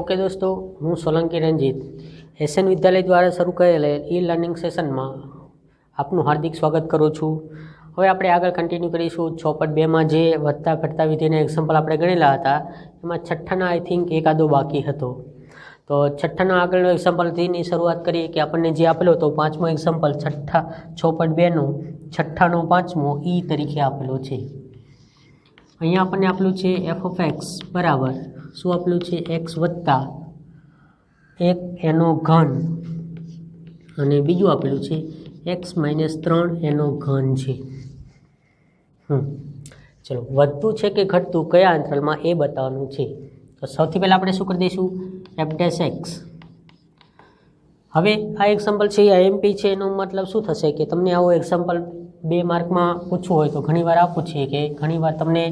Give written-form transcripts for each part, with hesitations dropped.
Okay दोस्तों, हूँ Solanki Ranjit SN विद्यालय द्वारा शुरू करेल ई लर्निंग सेशन में आपनु हार्दिक स्वागत करूँ छूँ। हवे आपणे आगळ कंटिन्यू करीशुं। 6.2 में जे वधता घटता विधिना एक्जाम्पल आपणे गणेला हता एमां छठ्ठाना आई थिंक एकादो बाकी हतो। तो छठ्ठाना आगळनो एक्जाम्पल थीनी शरूआत करीए कि आपणे जे आपेलो तो पांचमो एक्जाम्पल 6.2 नो छठ्ठानो पांचमो ई तरीके आपेलो छे। अहींया आपणे आपेलुं छे एफ ऑफ एक्स बराबर शुं आपेलुं छे एक्स वत्ता एक एनो घन अने बीजुं आपेलुं छे एक्स -3 एनो घन छे। चलो વધતું છે કે ઘટતું કયા અંતરાલમાં એ બતાવવાનું છે। તો સૌથી પહેલાં આપણે શું કરી દઈશું એફ ડેશ એક્સ। હવે આ એક્ઝામ્પલ છે આઈએમપી છે એનો મતલબ શું થશે કે તમને આવો એક્ઝામ્પલ 2 માર્કમાં પૂછવું હોય તો ઘણીવાર આ પૂછીએ કે ઘણીવાર તમને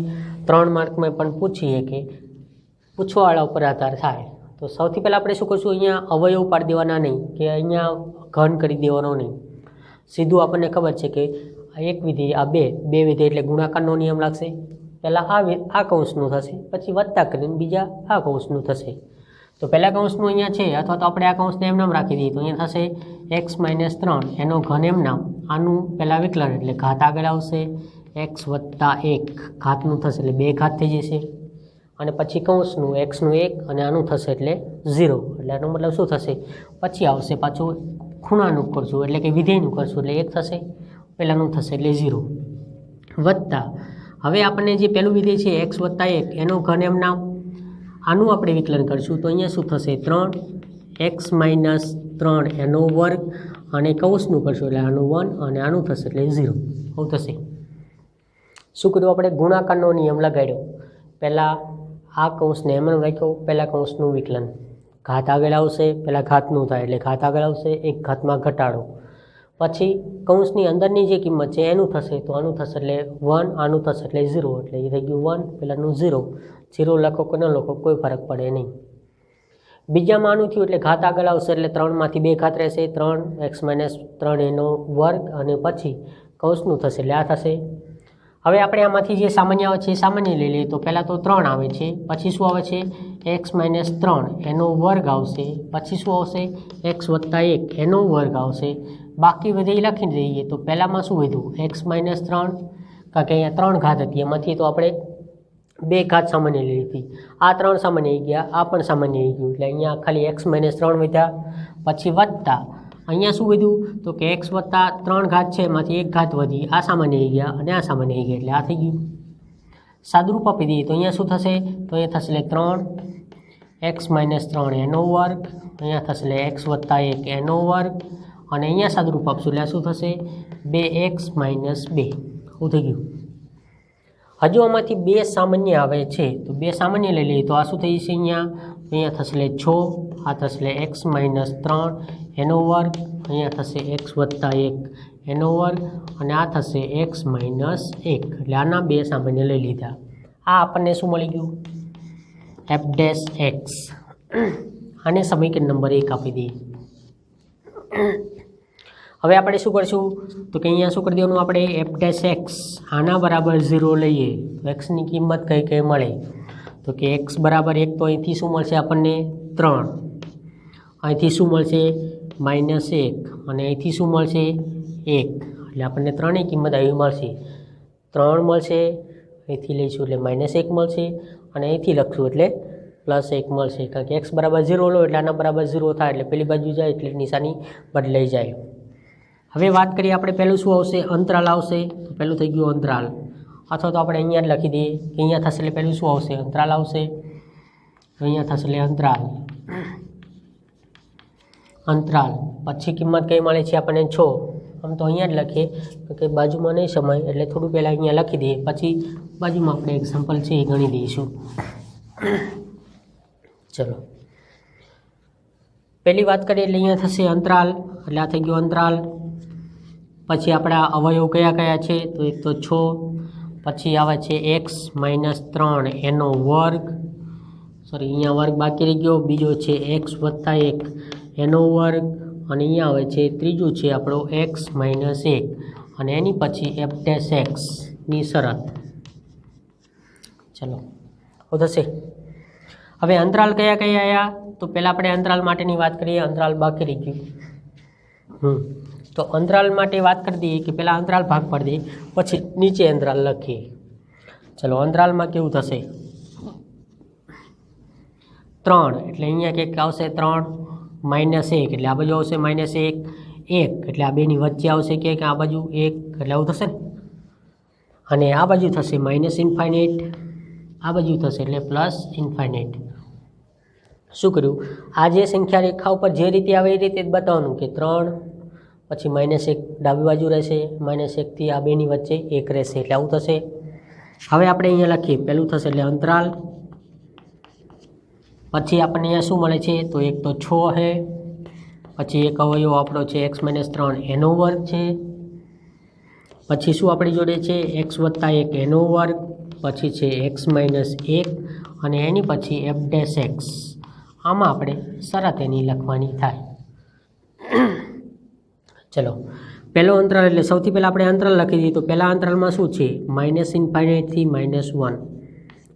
3 માર્કમાં પણ પૂછીએ કે પૂછવાવાળા ઉપર આધાર થાય। તો સૌથી પહેલાં આપણે શું કરશું અહીંયા અવયવ પાડી દેવાના નહીં કે અહીંયા ઘન કરી દેવાનો નહીં। सीधू आपने खबर है कि एक विधि आ बे विधि एटले गुणाकारनो नियम लागशे। पहला आ कौंसनुं थशे पछी वत्ता करीने बीजा आ कौंसनुं थशे। तो पहला कौंसनुं अहींया छे अथवा तो आपणे आ कौंसने एम नाम राखी दीए तो अहींया थशे एक्स -3 एनो घन एम नाम। आनुं पहला विकलन एटले घात आगळ आवशे एक्स वत्ता 1 घातनुं थशे एटले 2 घात थई जशे अने पछी कौंसनुं एक्सनुं 1 अने आनुं थशे एटले 0 एटले आनो मतलब शुं थशे पछी आवशे पाछुं खूणानुं करशुं एटले के विधेयनुं करशुं एटले 1 थशे पहेलानुं थशे एटले 0 वत्ता हवे आपणे जे पहेलुं विधेय छे एक्स वत्ता 1 एनो घन एम नाम आनुं आपणे विकलन करशुं तो अहींया शुं थशे 3 एक्स -3 एनो वर्ग अने कौंसनुं करशुं एटले आनुं 1 अने आनुं थशे एटले 0 आवुं थशे। शुं कर्युं आपणे गुणाकारनो नियम लगाड्यो। पहेला आ कौंसने एम राख्यो पहेला कौंसनुं विकलन घात आगळ आवशे पहेला घातनुं थाय एटले घात आगळ आवशे 1 घातमां घटाडो पछी कौंसनी अंदरनी जे किंमत छे एनुं थशे तो आनुं थशे एटले 1 आनुं थशे एटले 0 एटले ए थई गयुं 1 पहेलानुं 0 0 लखो के न लखो कोई फरक पड़े नहीं। बीजामां आनुं थयुं एटले घात आगळ आवशे एटले 3 मांथी 2 घात रहेशे 3 एक्स -3 एनो वर्ग अने पछी कौंसनुं थशे एटले आ थशे। हवे आपणे आमांथी जे सामान्य आवे छे सामान्य लई लईए तो पहेला तो 3 आवे छे पछी शुं आवे छे एक्स -3 एनो वर्ग आवशे पछी शुं आवशे एक्स वत्ता 1 एनो वर्ग आवशे। बाकी विधेय लखी दईए तो पहेलामां शुं वध्युं एक्स -3 कारण के अहींया 3 घात हती एमांथी तो आपणे 2 घात सामान्य लई लीधी आ 3 सामान्य आई गया आ पण सामान्य आई गयुं एटले अहींया खाली एक्स -3 वध्या पछी वत्ता अहींया शुं वध्युं तो कि एक्स वत्ता 3 घात छे एमांथी 1 घात वधी आ सामान्य आई गया अने आ सामान्य आई गया एटले आ थई गयुं। सादुरूप आपी दईए तो अहींया शुं थशे तो अहींया थशे 3 एक्स -3 एनो वर्ग अहींया थशे एक्स वत्ता 1 एनो वर्ग अने अहींया सादुरूप आपशुं एटले शुं थशे 2x - 2 आवुं थई गयुं। हजू आमांथी 2 सामान्य आवे छे तो 2 सामान्य लई लईए तो आ शुं थई जशे अहींया थशे 6 आ थशे एक्स -3 एनो वर्ग अहींया थशे एक्स वत्ता 1 एनो वर्ग अने आ थशे एक्स -1 एटले आना 2 सामान्य लई लीधा। आ आपणने शुं मळी गयुं एफ डैश एक्स। आने समीकरण नंबर 1 आपी दईए। हवे आपणे शुं करशुं तो कि अहींया शुं करी देवानुं आपणे एफ डैश एक्स आना बराबर 0 लईए तो एक्स नी किंमत कई कई मळे तो कि एक्स बराबर 1 तो अहींथी शुं मळशे आपणने 3 अहींथी शुं मळशे -1 अने अहींथी शुं मळशे 1 एटले आपणने 3 ની કિંમત આવી મળશે 3 મળશે અહીંથી લઈશું એટલે -1 મળશે અને અહીંથી લખશું એટલે +1 મળશે કારણ કે x બરાબર 0 લો એટલે આના બરાબર 0 થાય એટલે પેલી બાજુ જાય એટલે નિશાની બદલાઈ જાય। હવે વાત કરીએ આપણે પહેલું શું આવશે અંતરાલ આવશે તો પહેલું થઈ ગયું અંતરાલ અથવા તો આપણે અહીંયા જ લખી દઈએ કે અહીંયા થશે એટલે પહેલું શું આવશે અંતરાલ આવશે તો અહીંયા થશે એટલે અંતરાલ अंतराल पछी किंमत कई मळे छे आपणे 6 आम तो अहींया ज लखीए कि बाजुमां नहीं समय एटले थोड़ुं पहेला अहींया लखी दईए पछी बाजुमां आपणे एक्जाम्पल छे ए गणी दईशुं। चलो पहली बात करिए एटले अहींया थशे अंतराल एटले आ थई गयो अंतराल पछी आपणा अवयव कया कया छे तो एक तो 6 पछी आवे छे एक्स -3 एनो वर्ग सॉरी अहींया वर्ग बाकी रही गयो बीजो छे एक्स वत्ता 1 एनो वर्ग अने अहींया आवे छे त्रीजुं छे आपणो एक्स -1 अने एनी पछी एफ डैश एक्स नी शरत। चलो हो थशे હવે અંતરાલ કયા કયા આવ્યા તો પહેલાં આપણે અંતરાલ માટેની વાત કરીએ. અંતરાલ બાકી રહી ગયું. તો અંતરાલ માટે વાત કરી દઈએ કે પહેલાં અંતરાલ ભાગ પાડી દઈએ, પછી નીચે અંતરાલ લખીએ. ચલો અંતરાલમાં કેવું થશે 3 એટલે અહીંયા કંઈક આવશે 3 -1 એટલે આ બાજુ આવશે -1 1 એટલે આ બેની વચ્ચે આવશે કે આ બાજુ 1 એટલે આવું થશે ને. અને આ બાજુ થશે -ઇન્ફાઇનાઇટ, આ બાજુ થશે એટલે +ઇન્ફાઇનાઇટ. શું કર્યું આ જે સંખ્યા રેખા ઉપર જે રીતે આવે એ રીતે જ બતાવવાનું કે 3 પછી -1 ડાબી બાજુ રહેશે, -1 થી આ બેની વચ્ચે 1 રહેશે એટલે આવું થશે. હવે આપણે અહીંયા લખીએ પહેલું થશે એટલે અંતરાલ, પછી આપણને અહીંયા શું મળે છે તો એક તો 6 છે, પછી એક અવયવ આપણો છે x - 3 એનો વર્ગ છે, પછી શું આપણી જોડે છે x + 1 એનો વર્ગ, પછી છે x - 1 અને એની પછી f'(x). આમાં આપણે શરત એની લખવાની થાય. ચલો પહેલો અંતરાલ એટલે સૌથી પહેલાં આપણે અંતરાલ લખી દઈએ. તો પહેલા અંતરાલમાં શું છે -ઇન્ફાઇનાઇટ થી -1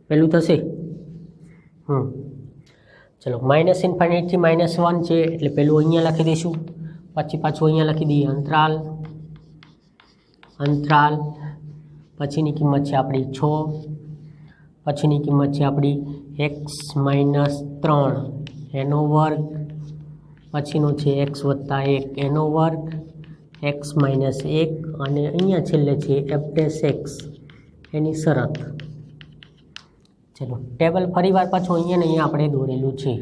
પહેલું થશે. ચલો -ઇન્ફાઇનાઇટ થી -1 છે એટલે પહેલું અહીંયા લખી દઈશું, પછી પાછું અહીંયા લખી દઈએ અંતરાલ, અંતરાલ પછીની કિંમત છે આપણી 6, પછીની કિંમત છે આપણી x - 3 એનો વર્ગ, પછીનો છે x + 1 એનો વર્ગ, x - 1 અને અહીંયા છેલ્લે છે f'(x) એની શરત. ચલો ટેબલ ફરીવાર પાછું અહીંયા ને અહીંયા આપણે દોરેલું છે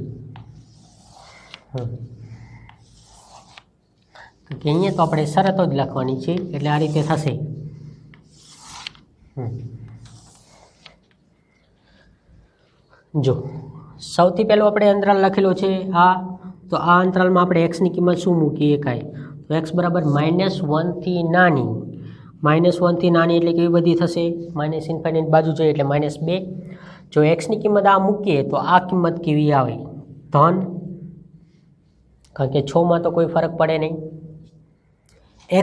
કે અહીંયા તો આપણે શરતો જ લખવાની છે એટલે આ રીતે થશે. જો સૌથી પહેલો આપણે અંતરાલ લખેલો છે આ, તો આ અંતરાલમાં આપણે એક્સની કિંમત શું મૂકીએ કાંઈ તો x બરાબર -1 થી નાની, -1 થી નાની એટલે કેવી બધી થશે -ઇન્ફાઇનાઇટ બાજુ જોઈએ એટલે -2. જો એક્સની કિંમત આ મૂકીએ તો આ કિંમત કેવી આવે ધન, કારણ કે 6માં તો કોઈ ફરક પડે નહીં.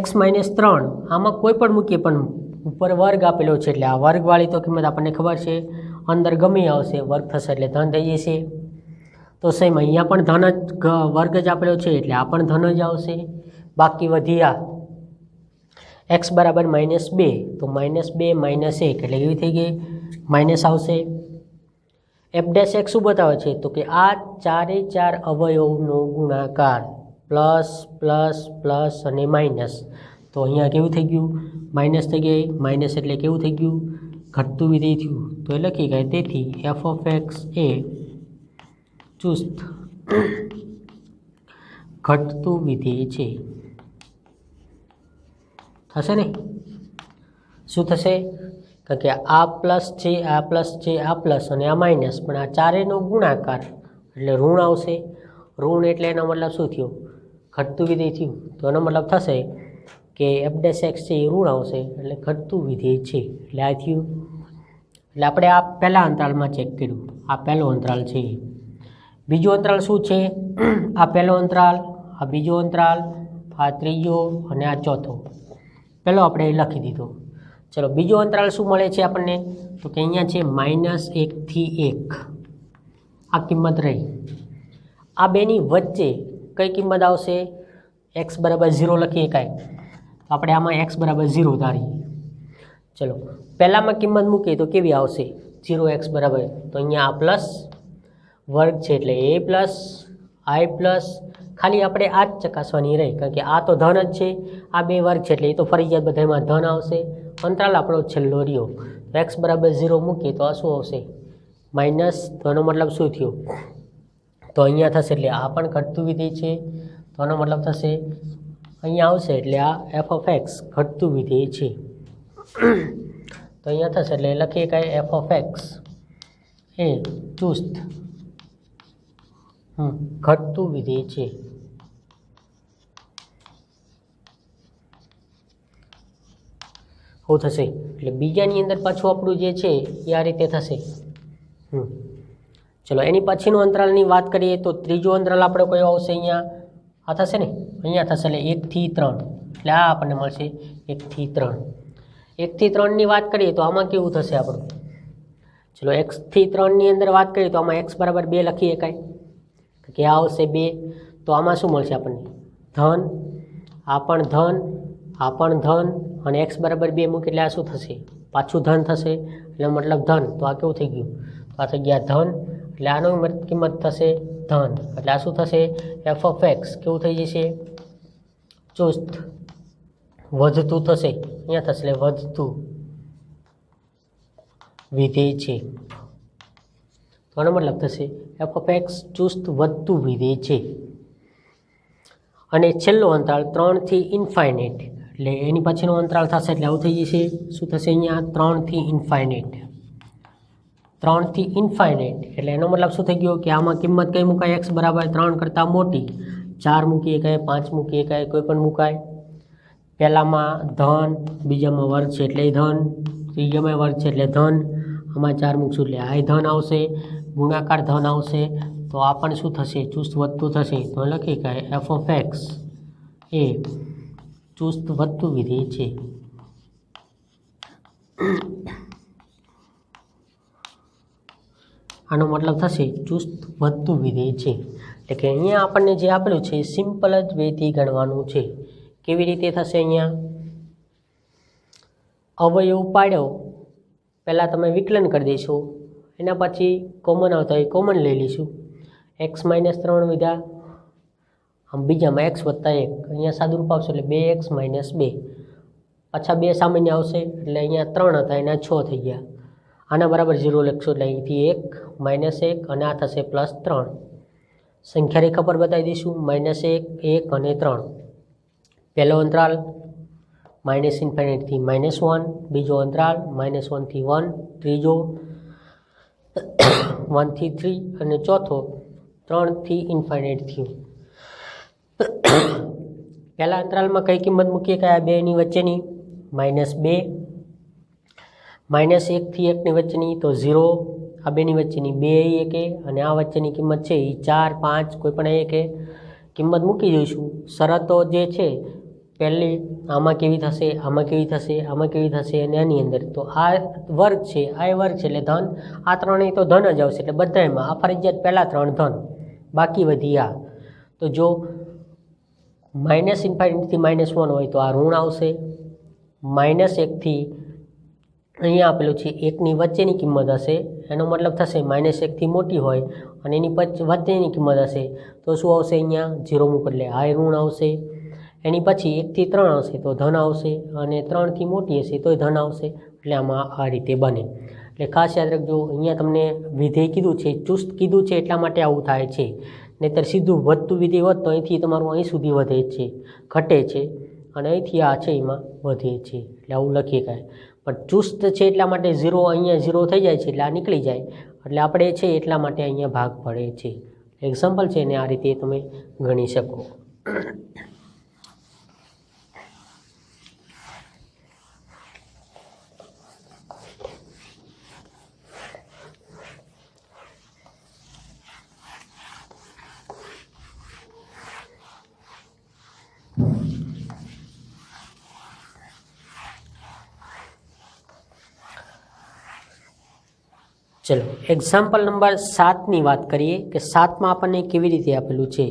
x - 3 આમાં કોઈ પણ મૂકીએ પણ ઉપર વર્ગ આપેલો છે એટલે આ વર્ગવાળી તો કિંમત આપણને ખબર છે અંદર ગમે આવશે વર્ગ થશે એટલે ધન થઈ જશે. તો સેમ અહીંયા પણ ધન જ વર્ગ જ આપેલો છે એટલે આ પણ ધન જ આવશે. બાકી વધી આ x બરાબર -2 તો -2 - 1 એટલે કેવી થઈ ગઈ માઇનસ આવશે. f'(x) શું બતાવે છે તો કે આ 4 અવયવનો ગુણાકાર પ્લસ પ્લસ પ્લસ અને માઇનસ. તો અહીંયા કેવું થઈ ગયું માઇનસ થઈ ગઈ, માઇનસ એટલે કેવું થઈ ગયું ઘટતું વિધેય થયું. તો એ લખી ગયા તેથી f(x) એ ચુસ્ત ઘટતું વિધેય છે. થશે ને શું થશે કારણ કે આ પ્લસ છે, આ પ્લસ છે, આ પ્લસ અને આ માઇનસ, પણ આ ચારેયનો ગુણાકાર એટલે ઋણ આવશે. ઋણ એટલે એનો મતલબ શું થયો ઘટતું વિધેય થયું. તો એનો મતલબ થશે કે f'(x) છે એ ઋણ આવશે એટલે ઘટતું વિધેય છે એટલે આ થયું. એટલે આપણે આ પહેલા અંતરાલમાં ચેક કર્યું, આ પહેલો અંતરાલ છે. બીજો અંતરાલ શું છે આ પહેલો અંતરાલ, આ બીજો અંતરાલ, આ ત્રીજો અને આ ચોથો. પહેલો આપણે લખી દીધો. ચલો બીજો અંતરાલ શું મળે છે આપણને તો કે અહીંયા છે -1 થી 1 આ કિંમત રહી. આ બેની વચ્ચે કઈ કિંમત આવશે x બરાબર 0 લખીએ કાંઈ તો આપણે આમાં x બરાબર 0 ધારીએ. ચલો પહેલામાં કિંમત મૂકીએ તો કેવી આવશે 0x બરાબર, તો અહીંયા આ પ્લસ વર્ગ છે એટલે a પ્લસ i પ્લસ, ખાલી આપણે આ જ ચકાસવાની રહી કારણ કે આ તો ધન જ છે, આ બે વર્ગ છે એટલે એ તો ફરજિયાત બધામાં ધન આવશે. અંતરાલ આપણો છેલ્લો રહ્યો તો x બરાબર 0 મૂકીએ તો આ શું આવશે માઇનસ. તો એનો મતલબ શું થયો તો અહીંયા થશે એટલે આ પણ ઘટતું વિધેય છે. તો એનો મતલબ થશે અહીંયા આવશે એટલે આ f(x) ઘટતું વિધેય છે. તો અહીંયા થશે એટલે લખીએ કાંઈ f(x) એ ચુસ્ત ઘટતું વિધેય છે. શું થશે એટલે બીજાની અંદર પાછું આપણું જે છે એ આ રીતે થશે. ચલો એની પછીનો અંતરાલની વાત કરીએ તો ત્રીજો અંતરાલ આપણો કયો આવશે અહીંયા આ થશે ને, અહીંયા થશે એટલે 1 થી 3 એટલે આ આપણને મળશે 1 થી 3. 1 થી 3ની વાત કરીએ તો આમાં કેવું થશે આપણું ચલો x થી 3ની અંદર વાત કરીએ તો આમાં x બરાબર 2 લખી શકાય કે આ આવશે 2. તો આમાં શું મળશે આપણને? ધન, આ પણ ધન અને x બરાબર 2 મૂકી એટલે આ શું થશે? પાછું ધન થશે. એટલે મતલબ ધન. તો આ કેવું થઈ ગયું? તો આ થઈ ગયા ધન. એટલે આનો કિંમત થશે ધન. એટલે આ શું થશે? f ઓફ એક્સ કેવું થઈ જશે? ચુસ્ત વધતું થશે. અહીંયા થશે એટલે વધતું વિધેય છે. તો આનો મતલબ થશે f ઓફ એક્સ ચુસ્ત વધતું વિધેય છે. અને છેલ્લો અંતરાળ 3 થી ઇન્ફાઇનાઇટ એટલે એની પછીનો અંતરાળ થશે એટલે આવું થઈ જશે. શું થશે અહીંયા? 3 થી ઇન્ફાઇનાઇટ. 3 થી ઇન્ફાઇનાઇટ એટલે એનો મતલબ શું થઈ ગયો કે આમાં કિંમત કઈ મુકાય? x બરાબર 3 કરતાં મોટી. 4 મૂકી શકાય, 5 મૂકી શકાય, કોઈ પણ મુકાય. પહેલામાં ધન, બીજામાં વર્ગ છે એટલે ધન, ત્રીજામાં વર્ગ છે એટલે ધન. આમાં 4 મૂકશું એટલે આ ધન આવશે, ગુણાકાર ધન આવશે. તો આ પણ શું થશે? ચુસ્ત વધતું થશે. તો લખી શકાય f ઓફ એક્સ એ ચુસ્ત વધતું વિધેય છે. આનો મતલબ થશે ચુસ્ત વધતું વિધેય છે. એટલે કે અહીંયા આપણને જે આપેલું છે સિમ્પલ જ વેથી ગણવાનું છે. કેવી રીતે થશે? અહીંયા અવયવ પાડ્યો પહેલાં તમે વિકલન કરી દઈશું, એના પછી કોમન આવતા હોય કોમન લઈ લઈશું. x - 3 વિધા, આમ બીજામાં x + 1. અહીંયા સાદુરૂપ આવશે એટલે 2x - 2. પાછા 2 સામાન્ય આવશે એટલે અહીંયા 3 હતા એના 6 થઈ ગયા. આના બરાબર 0 લખશું એટલે અહીંથી 1 - 1 અને આ થશે +3. સંખ્યા રેખા પર બતાવી દઈશું -1 1 અને 3. પહેલો અંતરાલ -∞ થી -1, બીજો અંતરાલ -1 થી 1, ત્રીજો 1 થી 3 અને ચોથો 3 થી ઇન્ફાઇનાઇટ થયું. પહેલા અંતરાલમાં કઈ કિંમત મૂકીએ? કયા બેની વચ્ચેની? -2, -1 થી 1 ની વચ્ચેની તો 0, આ બેની વચ્ચેની 2 1 અને આ વચ્ચેની કિંમત છે એ 4 5 કોઈ પણ એક કિંમત મૂકી દઈશું. શરતો જે છે પહેલી આમાં કેવી થશે, આમાં કેવી થશે, આમાં કેવી થશે અને આની અંદર તો આ વર્ગ છે, આ વર્ગ છે એટલે ધન. આ ત્રણેય તો ધન જ આવશે એટલે બધામાં આ ફરજિયાત પહેલાં 3 ધન, બાકી વધી આ. તો જો -∞ થી -1 હોય તો આ ઋણ આવશે. -1 થી અહીંયા આપેલું છે 1 ની વચ્ચેની કિંમત હશે, એનો મતલબ થશે -1 થી મોટી હોય અને એની વચ્ચેની કિંમત હશે તો શું આવશે? અહીંયા 0 મૂકો એટલે આ ઋણ આવશે. એની પછી 1 થી 3 આવશે તો ધન આવશે અને 3 થી મોટી હશે તો ધન આવશે. એટલે આમાં આ રીતે બને. એટલે ખાસ યાદ રાખજો, અહીંયા તમને વિધેય કીધું છે, ચુસ્ત કીધું છે એટલા માટે આવું થાય છે. નહીંતર સીધું વધતું વિધેય હોત તો અહીંથી તમારું અહીં સુધી વધે છે, ઘટે છે અને અહીંથી આ છે એમાં વધે છે. એટલે આવું લખી શકાય. પણ ચુસ્ત છે એટલા માટે 0 અહીંયા 0 થઈ જાય છે એટલે આ નીકળી જાય એટલે આપણે છે એટલા માટે અહીંયા ભાગ પડે છે. એક્ઝામ્પલ છે ને આ રીતે તમે ગણી શકો. ચલો એક્ઝામ્પલ નંબર 7ની વાત કરીએ કે 7માં આપણને કેવી રીતે આપેલું છે.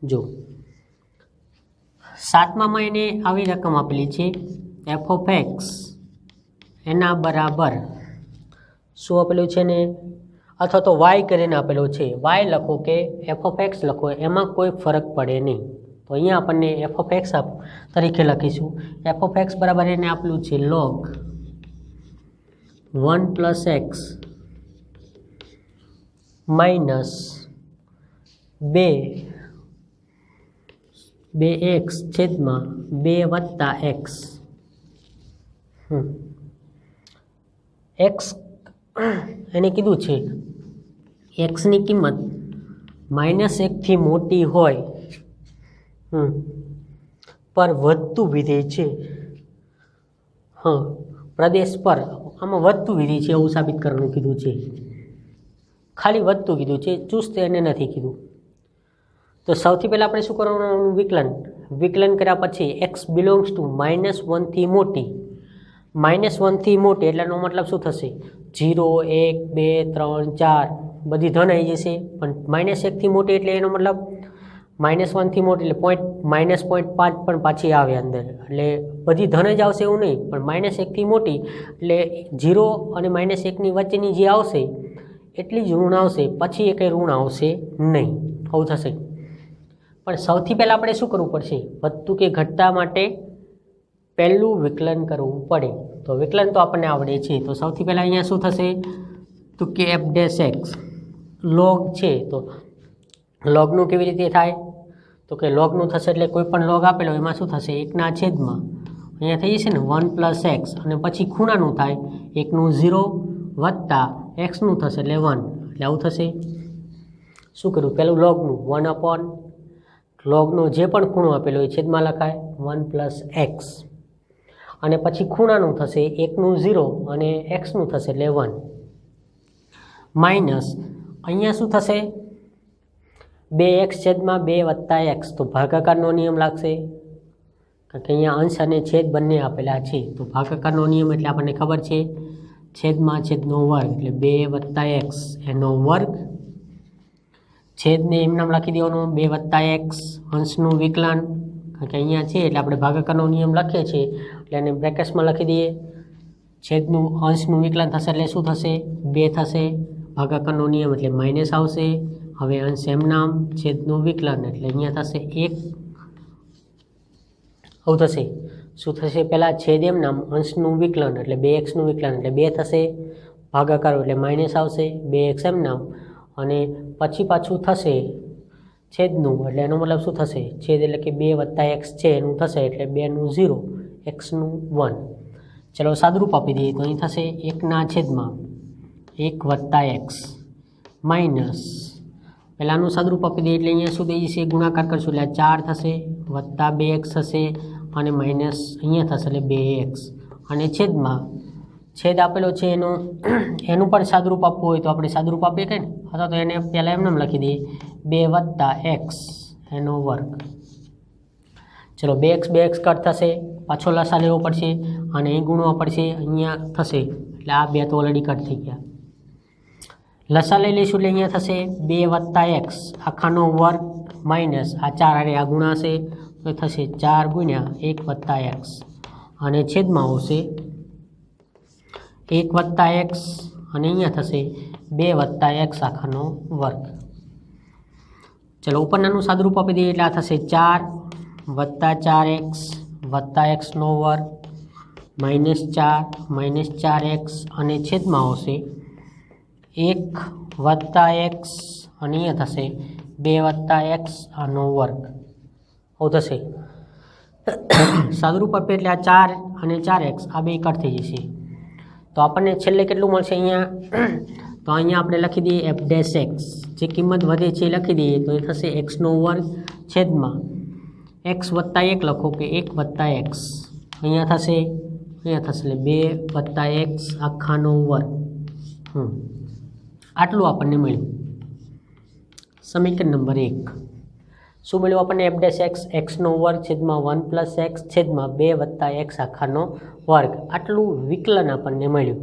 જો 7માં એને આવી રકમ આપેલી છે f ઓફ એક્સ એના બરાબર શું આપેલું છે ને, અથવા તો y કરીને આપેલો છે. y લખો કે f ઓફ એક્સ લખો, એમાં કોઈ ફરક પડે નહીં. તો અહીંયા આપણને f ઓફ એક્સ તરીકે લખીશું. f ઓફ એક્સ બરાબર એને આપેલું છે log 1 + x માઇનસ 2x છેદમાં 2 + x. x એને કીધું છે xની કિંમત -1 થી મોટી હોય પર વધતું વિધેય છે. પ્રદેશ પર આમાં વધતું વિધેય છે એવું સાબિત કરવાનું કીધું છે. ખાલી વધતું કીધું છે, ચુસ્ત એને નથી કીધું. તો સૌથી પહેલાં આપણે શું કરવાનું? વિકલન કર્યા પછી x બિલોંગ્સ ટુ -1 થી મોટી, -1થી મોટી એટલે એનો મતલબ શું થશે? 0, 1, 2, 3, 4 બધી ધન આવી જશે. પણ -1થી મોટી એટલે એનો મતલબ -1થી મોટી એટલે -0.5 પણ પાછી આવે અંદર, એટલે બધી ધન જ આવશે એવું નહીં, પણ -1થી મોટી એટલે 0 અને -1ની વચ્ચેની જે આવશે એટલી જ ઋણ આવશે, પછી એ કંઈ ઋણ આવશે નહીં. આવું થશે. પણ સૌથી પહેલાં આપણે શું કરવું પડશે? વધતું કે ઘટતા માટે પહેલું વિકલન કરવું પડે. તો વિકલન તો આપણને આવડે છે. તો સૌથી પહેલાં અહીંયા શું થશે? તો કે f' લોગ છે, તો લોગનું કેવી રીતે થાય? તો કે લોગનું થશે એટલે કોઈ પણ લોગ આપેલો એમાં શું થશે? 1ના છેદમાં અહીંયા થઈ જશે ને 1 + x, અને પછી ખૂણાનું થાય 1નું 0 વત્તા xનું થશે એટલે 1, એટલે આવું થશે. શું કરવું? પહેલું લોગનું 1 લોગનો જે પણ ખૂણો આપેલો હોય છેદમાં લખાય 1 + x, અને પછી ખૂણાનું થશે 1નું 0 અને xનું થશે એટલે 1 માઇનસ અહીંયા શું થશે? 2x/2 + x, તો ભાગાકારનો નિયમ લાગશે, કારણ કે અહીંયા અંશ અને છેદ બંને આપેલા છે. તો ભાગાકારનો નિયમ એટલે આપણને ખબર છે છેદમાં છેદનો વર્ગ એટલે 2 + x એનો વર્ગ, છેદને એમ નામ લખી દેવાનું 2 + x અંશનું વિકલન, કારણ કે અહીંયા છે એટલે આપણે ભાગાકારનો નિયમ લખીએ છીએ એટલે એને બ્રેકેટ્સમાં લખી દઈએ. છેદનું અંશનું વિકલન થશે એટલે શું થશે? 2 થશે. ભાગાકારનો નિયમ એટલે માઇનસ આવશે. હવે અંશ એમ નામ, છેદનું વિકલન એટલે અહીંયા થશે 1. આવું થશે. શું થશે? પહેલાં છેદ એમ નામ, અંશનું વિકલન એટલે 2xનું વિકલન એટલે 2 થશે. ભાગાકાર એટલે માઇનસ આવશે 2x એમ નામ, અને પછી પાછું થશે છેદનું, એટલે એનો મતલબ શું થશે? છેદ એટલે કે 2 + x છે એનું થશે એટલે 2નું 0, xનું 1. ચલો સાદુરૂપ આપી દઈએ તો અહીં થશે 1ના છેદમાં 1 + x માઇનસ પહેલાંનું સાદુરૂપ આપી દઈએ એટલે અહીંયા શું થઈ જશે? ગુણાકાર કરશું એટલે 4 થશે વત્તા 2x થશે અને માઇનસ અહીંયા થશે એટલે 2x, અને છેદમાં છેદ આપેલો છે એનું પણ સાદુરૂપ આપવું હોય તો આપણે સાદુરૂપ આપીએ કે ને, અથવા તો એને પહેલાં એમ નામ લખી દઈએ 2 + x એનો વર્ગ. ચલો 2x કટ થશે, પાછો લસા લેવો પડશે અને અહીં ગુણવા પડશે, અહીંયા થશે એટલે આ 2 તો ઓલરેડી કટ થઈ ગયા. લસા લઈ લઈશું એટલે અહીંયા થશે 2 + x આખાનો વર્ગ માઇનસ આ 4 અને આ ગુણાશે તો થશે 4 × 1 + x, અને છેદમાં આવશે 1 + x અને અહીંયા થશે 2 + x આખાનો વર્ગ. ચલો ઉપરનાનું સાદુરૂપ આપી દઈએ એટલે આ થશે 4 + 4x + xનો વર્ગ -4 - 4x, અને છેદમાં આવશે 1 + x અને અહીંયા થશે 2 + x આનો વર્ગ. આવું થશે. સાદુરૂપ આપીએ એટલે આ 4 અને 4x આ બે કટ થઈ જશે. તો આપણને છેલ્લે કેટલું મળશે અહીંયા? તો અહીંયા આપણે લખી દઈએ f'(x), જે કિંમત વધે છે એ લખી દઈએ તો એ થશે xનો વર્ગ છેદમાં x + 1 લખો કે 1 + x, અહીંયા થશે એટલે 2 + x આખાનો વર્ગ. આટલું આપણને મળ્યું. સમીકરણ નંબર 1 શું મળ્યું આપણને? f'(x) xનો વર્ગ છેદમાં 1 + x છેદમાં 2 + x આખાનો વર્ગ. આટલું વિકલન આપણને મળ્યું.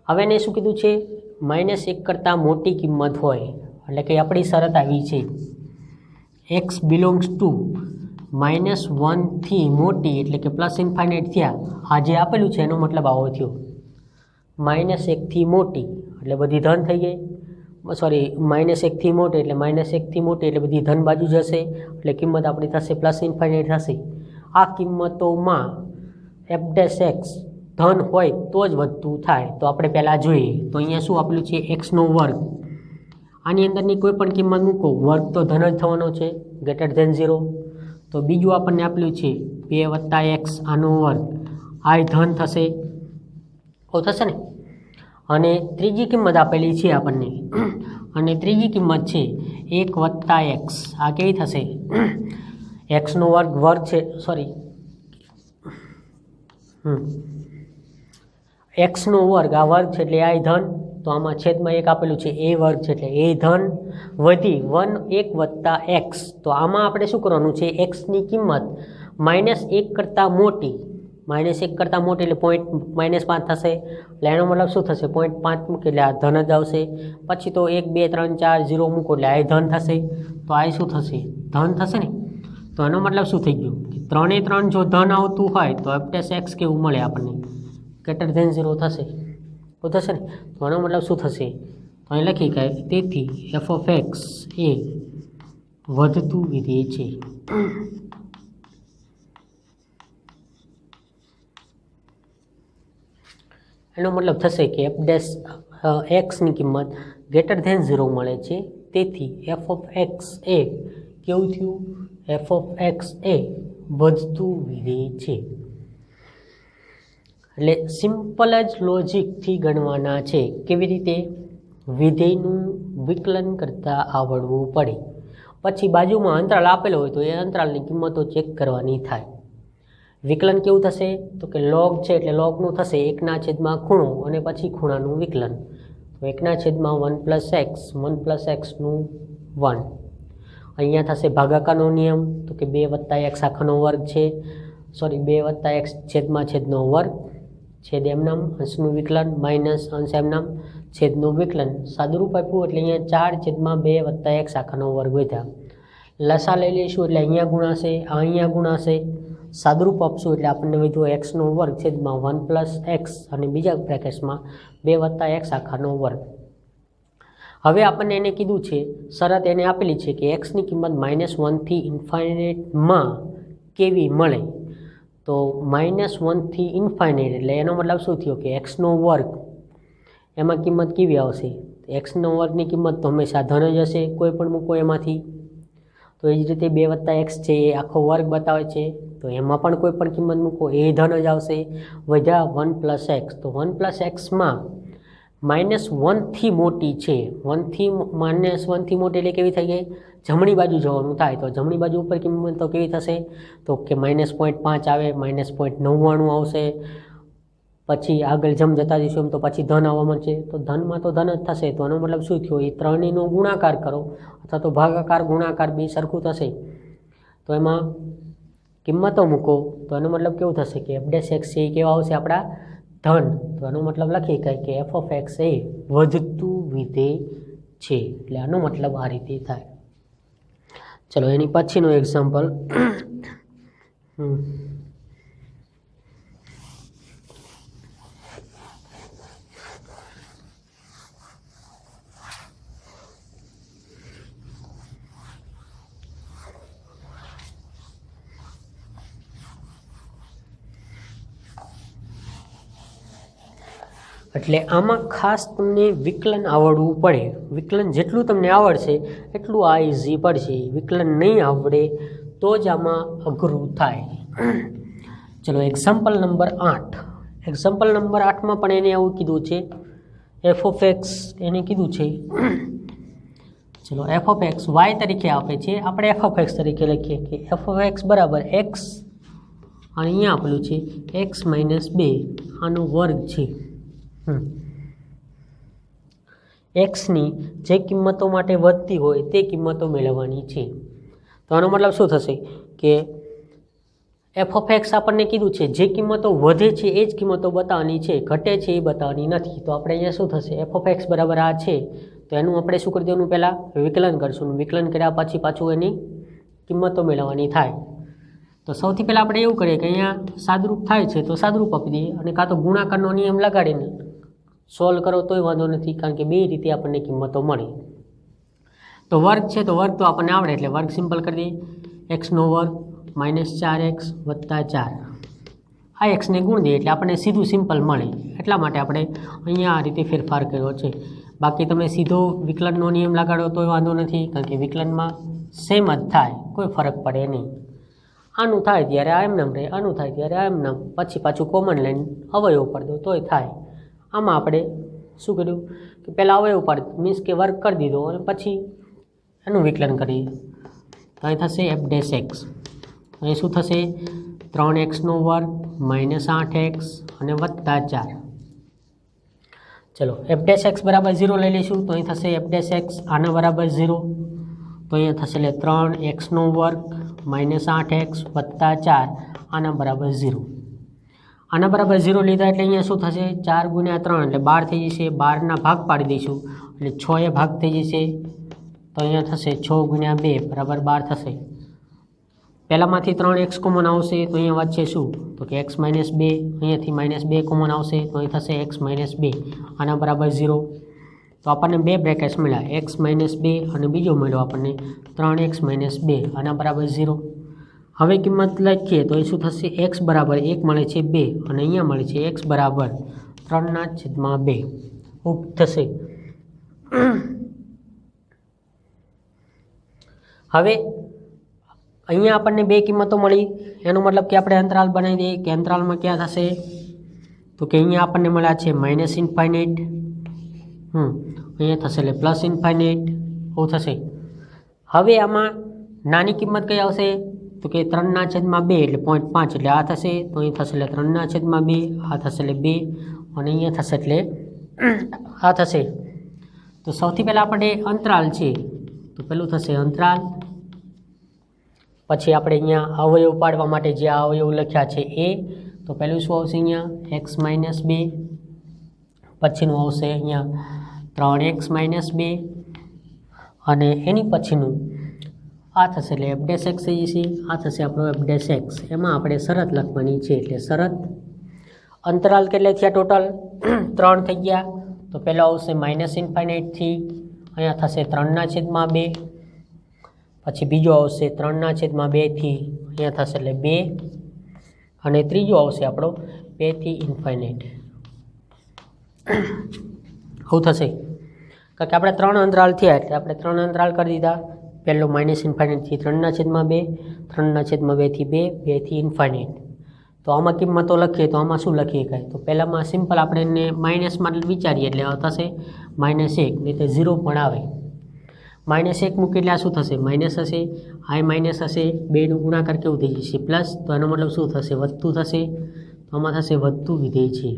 હવે એને શું કીધું છે? -1 કરતાં મોટી કિંમત હોય, એટલે કે આપણી શરત આવી છે x બિલોંગ્સ ટુ -1થી મોટી, એટલે કે +∞ થયા. આ જે આપેલું છે એનો મતલબ આવો થયો. -1થી મોટી એટલે બધી ધન થઈ ગઈ, સોરી -1થી મોટી એટલે -1થી મોટી એટલે બધી ધન બાજુ જશે, એટલે કિંમત આપણી થશે +∞ થશે. આ કિંમતોમાં f'(x) ધન હોય તો જ વધતું થાય. તો આપણે પહેલાં જોઈએ તો અહીંયા શું આપેલું છે? xનો વર્ગ. આની અંદરની કોઈ પણ કિંમત મૂકો, વર્ગ તો ધન જ થવાનો છે, > 0. તો બીજું આપણને આપેલું છે 2 + x આનો વર્ગ, આ ધન થશે, તો થશે ને. અને ત્રીજી કિંમત આપેલી છે આપણને, અને ત્રીજી કિંમત છે 1 + x, આ કેવી થશે? xનો વર્ગ છે, સોરી xનો વર્ગ, આ વર્ગ છે એટલે આ ધન, તો આમાં છેદમાં 1 આપેલું છે એ વર્ગ છે એટલે એ ધન વધી 1 + x. તો આમાં આપણે શું કરવાનું છે? xની કિંમત -1 કરતાં મોટી -1 કરતાં મોટી એટલે -5 થશે, એટલે એનો મતલબ શું થશે? 0.5 મૂકે એટલે આ ધન જ આવશે. પછી તો 1 2 3 4 0 મૂકો એટલે આ ધન થશે, તો આ શું થશે? ધન થશે ને. તો એનો મતલબ શું થઈ ગયું કે 3 એ 3 જો ધન આવતું હોય તો f' કેવું મળે આપણને? ગ્રેટર ધેન 0 થશે, તો થશે ને. તો એનો મતલબ શું થશે? તો અહીં લખી કે તેથી f(x) એ વધતું વિધેય છે. એનો મતલબ થશે કે f' ની કિંમત ગ્રેટર ધેન 0 મળે છે, તેથી f(x) એ કેવું થયું? f(x) એ વધતું વિધેય છે. એટલે સિમ્પલ જ લોજિકથી ગણવાના છે. કેવી રીતે? વિધેયનું વિકલન કરતાં આવડવું પડે. પછી બાજુમાં અંતરાલ આપેલો હોય તો એ અંતરાલની કિંમતો ચેક કરવાની થાય. વિકલન કેવું થશે? તો કે લોગ છે એટલે લોગનું થશે 1/, ખૂણો અને પછી ખૂણાનું વિકલન. તો 1/(1 + x) 1 + x નું 1. અહીંયા થશે ભાગાકારનો નિયમ, તો કે 2 + x આખાનો વર્ગ છે, સોરી 2 + x છેદનો વર્ગ, છેદ એમનામ અંશનું વિકલન માઇનસ અંશ એમનામ છેદનું વિકલન. સાદુરૂપ આપ્યું એટલે અહીંયા 4/2 + x આખાનો વર્ગ વધ્યા. લસા લઈ લઈશું એટલે અહીંયા ગુણાશે, અહીંયા ગુણાશે. સાદુરૂપ આપશું એટલે આપણને વધ્યો x² છેદમાં 1 + x અને બીજા બ્રેકેટ્સમાં 2 + x આખાનો વર્ગ. હવે આપણને એને કીધું છે, શરત એને આપેલી છે કે x ની કિંમત -1 થી ઇન્ફાઇનાઇટમાં કેવી મળે. તો -1 થી ઇન્ફાઇનાઇટ એટલે એનો મતલબ શું થયો કે x² એમાં કિંમત કેવી આવશે? x² ની કિંમત તો હંમેશા ધન જ હશે, કોઈ પણ મૂકો એમાંથી. તો એ જ રીતે 2 + x છે એ આખો વર્ગ બતાવે છે, તો એમાં પણ કોઈ પણ કિંમત મૂકો એ ધન જ આવશે. વધ્યા 1 + x, તો 1 + x માં -1 થી મોટી છે, -1 થી મોટી એટલે કેવી થઈ ગઈ? જમણી બાજુ જવાનું થાય. તો જમણી બાજુ ઉપર કિંમત તો કેવી થશે? તો કે -0.5 આવે, -0.99 આવશે. પછી આગળ જમ જતા જઈશું એમ તો પછી ધન આવવા મળશે, તો ધનમાં તો ધન જ થશે. તો એનો મતલબ શું થયો? એ ત્રણેયનો ગુણાકાર કરો અથવા તો ભાગાકાર ગુણાકાર બી સરખું થશે. તો એમાં કિંમતો મૂકો તો એનો મતલબ કેવું થશે કે f' છે એ કેવા આવશે? આપણા ધન. તો એનો મતલબ લખી કે f(x) એ વધતું વિધેય છે. એટલે આનો મતલબ આ રીતે થાય. ચલો એની પછીનો એક્ઝામ્પલ. એટલે આમાં ખાસ તમને વિકલન આવડવું પડે. વિકલન જેટલું તમને આવડશે એટલું આ ઇઝી પડશે. વિકલન નહીં આવડે તો જ આમાં અઘરું થાય. ચલો એક્ઝામ્પલ નંબર 8. એક્ઝામ્પલ નંબર 8માં પણ એને એવું કીધું છે, f(x) એને કીધું છે. ચલો f(x) y તરીકે આપે છે, આપણે f(x) તરીકે લખીએ કે f(x) = x અને અહીંયા આપેલું છે x - 2 આનો વર્ગ છે. એક્સની જે કિંમતો માટે વધતી હોય તે કિંમતો મેળવવાની છે. તો આનો મતલબ શું થશે કે f(x) આપણને કીધું છે જે કિંમતો વધે છે એ જ કિંમતો બતાવવાની છે, ઘટે છે એ બતાવવાની નથી. તો આપણે અહીંયા શું થશે? f(x) બરાબર આ છે, તો એનું આપણે શું કરી દેવાનું? પહેલાં વિકલન કરશું. વિકલન કર્યા પછી પાછું એની કિંમતો મેળવવાની થાય. તો સૌથી પહેલાં આપણે એવું કરીએ કે અહીંયા સાદુરૂપ થાય છે તો સાદુરૂપ આપી દઈએ, અને કાં તો ગુણાકારનો નિયમ લગાડીને સોલ્વ કરો તોય વાંધો નથી, કારણ કે બે રીતે આપણને કિંમતો મળે. તો વર્ગ છે તો વર્ગ તો આપણને આવડે એટલે વર્ગ સિમ્પલ કરી દઈએ. x² - 4x + 4 આ એક્સને ગુણ દઈએ એટલે આપણને સીધું સિમ્પલ મળે. એટલા માટે આપણે અહીંયા આ રીતે ફેરફાર કર્યો છે. બાકી તમે સીધો વિકલનનો નિયમ લગાડો તોય વાંધો નથી, કારણ કે વિકલનમાં સેમ જ થાય, કોઈ ફરક પડે નહીં. આનું થાય ત્યારે આ એમ નામ રહે, આનું થાય ત્યારે આ એમ નામ, પછી પાછું કોમન લાઈન અવયવ પાડી દો તોય થાય. આમાં આપણે શું કર્યું કે પહેલાં અવયવ પાડી મીન્સ કે વર્ગ કરી દીધો અને પછી એનું વિકલન કરીએ. તો અહીં થશે f'(x). અહીં શું થશે? 3x² - 8x અને +4. ચલો f'(x) = 0 લઈ લઈશું. તો અહીં થશે f'(x) આના બરાબર 0. તો અહીંયા થશે એટલે 3x² - 8x + 4 આના બરાબર 0. આના બરાબર 0 લીધા એટલે અહીંયા શું થશે 4 ગુણ્યા 3 એટલે 12 થઈ જશે. 12ના ભાગ પાડી દઈશું એટલે 6 એ ભાગ થઈ જશે. તો અહીંયા થશે 6 ગુણ્યા 2 બરાબર 12 થશે. પહેલાંમાંથી 3x કોમન આવશે તો અહીંયા વધશે શું તો કે x - 2. અહીંયાથી -2 કોમન આવશે તો અહીં થશે x - 2. આના બરાબર 0. તો આપણને બે બ્રેકેટ્સ મળ્યા x - 2 અને બીજો મળ્યો આપણને 3x - 2. આના બરાબર 0. હવે કિંમત લખીએ તો એ શું થશે x બરાબર 1 મળે છે 2 અને અહીંયા મળે છે x બરાબર 3/2 થશે. હવે અહીંયા આપણને બે કિંમતો મળી એનો મતલબ કે આપણે અંતરાલ બનાવી દઈએ કે અંતરાલમાં ક્યાં થશે તો કે અહીંયા આપણને મળ્યા છે -∞ અહીંયા થશે એટલે +∞ એવું થશે. હવે આમાં નાની કિંમત કઈ આવશે તો કે 3/2 એટલે 0.5 એટલે આ થશે તો અહીં થશે એટલે 3/2 આ થશે એટલે 2 અને અહીંયા થશે એટલે આ થશે. તો સૌથી પહેલાં આપણે અંતરાલ છે તો પેલું થશે અંતરાલ. પછી આપણે અહીંયા અવયવ પાડવા માટે જે અવયવ લખ્યા છે એ તો પહેલું શું આવશે અહીંયા x - 2 પછીનું આવશે અહીંયા 3x - 2 અને એની પછીનું આ થશે એટલે f' થઈ જશે. આ થશે આપણો f'. એમાં આપણે શરત લખવાની છે એટલે શરત અંતરાલ કેટલે થયા ટોટલ 3 થઈ ગયા. તો પહેલો આવશે -∞ થી અહીંયા થશે 3/2 પછી બીજો આવશે 3/2 થી અહીંયા થશે એટલે 2 અને ત્રીજો આવશે આપણો 2 થી ∞ આવું થશે. કારણ કે આપણે 3 અંતરાલ થયા એટલે આપણે 3 અંતરાલ કરી દીધા. પહેલો -∞ થી 3/2 3/2 થી 2 2 થી ∞. તો આમાં કિંમતો લખીએ તો આમાં શું લખીએ કાંઈ તો પહેલાંમાં સિમ્પલ આપણે એને માઇનસમાં વિચારીએ એટલે થશે -1 નહીં તો 0 પણ આવે. -1 મૂકી એટલે આ શું થશે માઇનસ હશે આ માઇનસ હશે બેનું ગુણાકાર કેવું થઈ જશે પ્લસ. તો એનો મતલબ શું થશે વધતું થશે. તો આમાં થશે વધતું વિધેય છે.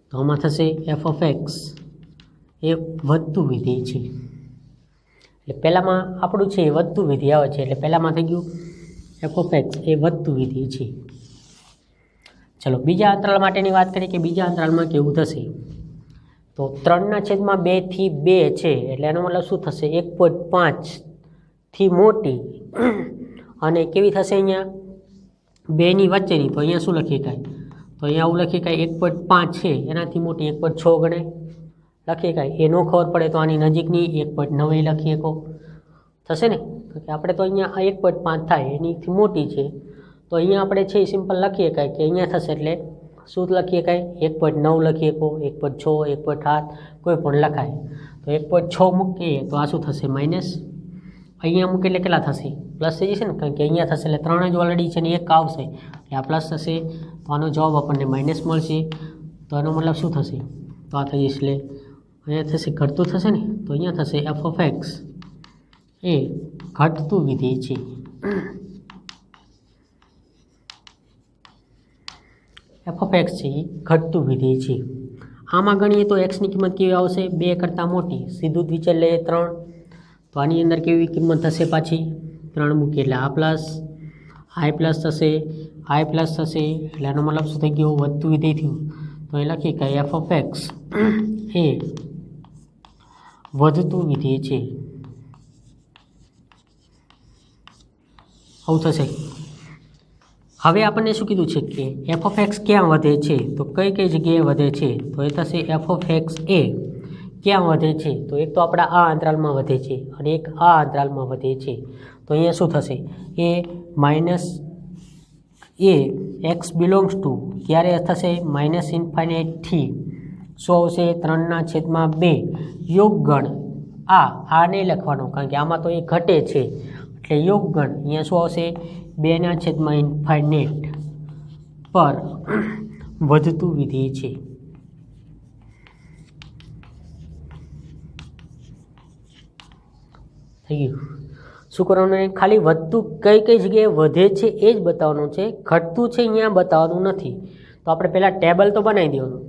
તો આમાં થશે f(x) એ વધતું વિધેય છે. એટલે પહેલાંમાં આપણું છે એ વધતું વિધેય આવે છે એટલે પહેલાંમાં થઈ ગયું f(x) એ વધતું વિધેય છે. ચલો બીજા અંતરાલ માટેની વાત કરીએ કે બીજા અંતરાલમાં કેવું થશે. તો 3/2 થી 2 છે એટલે એનો મતલબ શું થશે 1.5 થી મોટી અને કેવી થશે અહીંયા 2ની વચ્ચેની. તો અહીંયા શું લખીએ કાંઈ તો અહીંયા આવું લખીએ કાંઈ 1.5 છે એનાથી મોટી 1.6 ગણે લખીએ કાંઈ. એ ન ખબર પડે તો આની નજીકની 1.9 લખીએ કહો થશે ને. તો કે આપણે તો અહીંયા 1.5 થાય એનીથી મોટી છે તો અહીંયા આપણે છે સિમ્પલ લખીએ કાંઈ કે અહીંયા થશે એટલે શું લખીએ કાંઈ 1.9 લખીએ કહો 1.6 1.8 કોઈ પણ લખાય. તો 1.6 મૂકીએ તો આ શું થશે માઇનસ. અહીંયા મૂકીએ એટલે કેટલા થશે પ્લસ થઈ જશે ને કારણ કે અહીંયા થશે એટલે 3 જ ઓલરેડી છે ને 1 આવશે એટલે આ પ્લસ થશે. તો આનો જવાબ આપણને માઇનસ મળશે. તો એનો મતલબ શું થશે તો આ થઈ જશે એટલે અહીંયા થશે ઘટતું થશે ને તો અહીંયા થશે f(x) એ ઘટતું વિધેય છે. f(x) છે એ ઘટતું વિધેય છે. આમાં ગણીએ તો xની કિંમત કેવી આવશે 2 કરતાં મોટી સીધું જ વિચાર લઈએ 3. તો આની અંદર કેવી કિંમત થશે પાછી 3 મૂકીએ એટલે આ પ્લસ i પ્લસ થશે i પ્લસ થશે એટલે આનો મતલબ શું થઈ ગયો વધતું વિધેય થયું. તો એ લખીએ કે f(x) એ વધતું વિધેય છે. આવું થશે. હવે આપણને શું કીધું છે કે f(x) ક્યાં વધે છે તો કઈ કઈ જગ્યાએ વધે છે તો એ થશે f(x) એ ક્યાં વધે છે તો એક તો આપણા આ અંતરાલમાં વધે છે અને એક આ અંતરાલમાં વધે છે. તો અહીંયા શું થશે એ માઇનસ એ x બિલોંગ્સ ટુ ક્યારે થશે -∞ થી શું આવશે 3/2 યોગગણ આ નહીં લખવાનો કારણ કે આમાં તો એ ઘટે છે એટલે યોગગણ અહીંયા શું આવશે 2/∞ પર વધતું વિધેય છે. થઈ ગયું. શું કરવાનું ખાલી વધતું કઈ કઈ જગ્યાએ વધે છે એ જ બતાવવાનું છે ઘટતું છે અહીંયા બતાવવાનું નથી. તો આપણે પહેલાં ટેબલ તો બનાવી દેવાનું.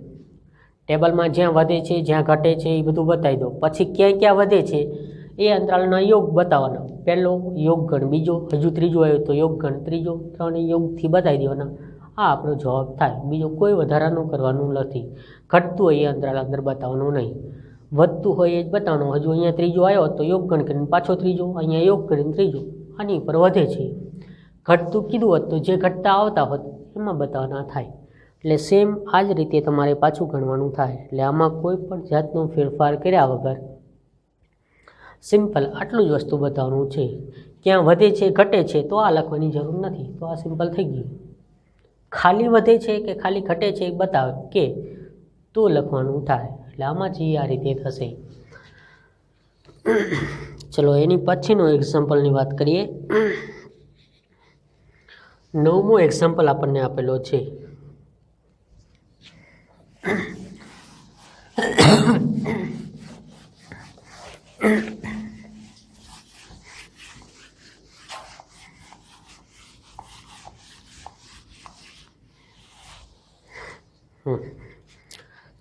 ટેબલમાં જ્યાં વધે છે જ્યાં ઘટે છે એ બધું બતાવી દો. પછી ક્યાં ક્યાં વધે છે એ અંતરાલના યોગ બતાવવાના, પહેલો યોગગણ, બીજો, હજુ ત્રીજો આવ્યો તો યોગગણ ત્રીજો, 3 યોગથી બતાવી દેવાના. આ આપણો જવાબ થાય. બીજો કોઈ વધારાનું કરવાનું નથી. ઘટતું હોય એ અંતરાલ અંદર બતાવવાનું નહીં, વધતું હોય એ જ બતાવવાનું. હજુ અહીંયા ત્રીજો આવ્યો તો યોગગણ કરીને પાછો ત્રીજો, અહીંયા યોગ કરીને ત્રીજો, આની પર વધે છે. ઘટતું કીધું હોત તો જે ઘટતા આવતા હોત એમાં બતાવવાના થાય. એટલે સેમ આ જ રીતે તમારે પાછું ગણવાનું થાય. એટલે આમાં કોઈ પણ જાતનો ફેરફાર કર્યા વગર સિમ્પલ આટલું જ વસ્તુ બતાવવાનું છે. ક્યાં વધે છે ઘટે છે તો આ લખવાની જરૂર નથી, તો આ સિમ્પલ થઈ ગયું. ખાલી વધે છે કે ખાલી ઘટે છે એ બતાવે કે તો લખવાનું થાય. એટલે આમાં જ આ રીતે થશે. ચલો એની પછીનો એક્ઝામ્પલની વાત કરીએ. 9મો એક્ઝામ્પલ આપણને આપેલો છે.